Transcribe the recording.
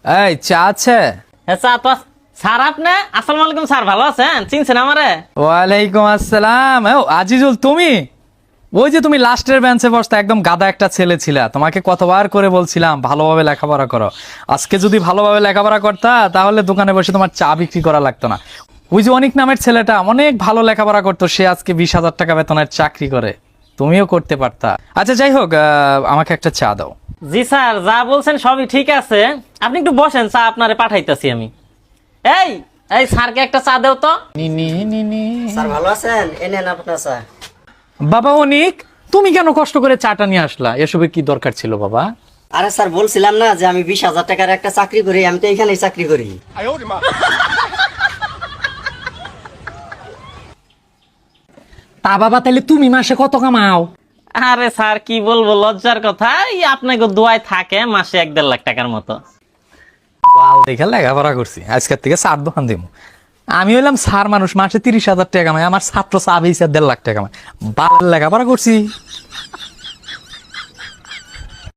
এই চা আছে? হ্যাঁ চা তো স্যার আপনি আসসালামু আলাইকুম স্যার, ভালো আছেন? চিনছেন আমারে? ওয়ালাইকুম আসসালাম। ও আজিজুল, তুমি ওই যে তুমি লাস্টের বেঞ্চে বসতে একদম গাদা একটা ছেলে ছিলা, তোমাকে কতবার করে বলছিলাম ভালোভাবে লেখাপড়া করো। আজকে যদি ভালোভাবে লেখাপড়া করতা তাহলে দোকানে বসে তোমার চা বিক্রি করা লাগতো না। ওই যে অনেক নামের ছেলেটা অনেক ভালো লেখাপড়া করতো, সে আজকে 20,000 টাকা বেতনের চাকরি করে, তুমিও করতে পারতা। আচ্ছা যাই হোক, আমাকে একটা চা দাও। জি স্যার, যা বলছেন সবই ঠিক আছে, আপনি একটু বসেন, চা আপনারে পাঠাইতেছি আমি। এই এই স্যারকে একটা চা দাও তো। স্যার ভালো আছেন? এনেন আপনার চা। বাবা অনিক, তুমি কেন কষ্ট করে চাটা নিয়ে আসলা? এসবের কি দরকার ছিল বাবা? আরে স্যার বলছিলাম না যে আমি 20,000 টাকার একটা চাকরি করি, আমি তো এখানেই চাকরি করি। তা বাবা, তাহলে তুমি মাসে কত কামাও? আরে স্যার কি বলবো, লজ্জার কথা, এই আপনাকে দোয়ায় থাকে মাসে 1-1.5 লাখ টাকার মতো। দেখে লেখাপড়া করছি, আজকের থেকে চার দোকান দিব। আমি হইলাম স্যার মানুষ, মাসে 30,000 টাকা কামাই, আমার ছাত্র চা বেচে 1.5 লাখ টাকা কামাই। লেখাপড়া করছি।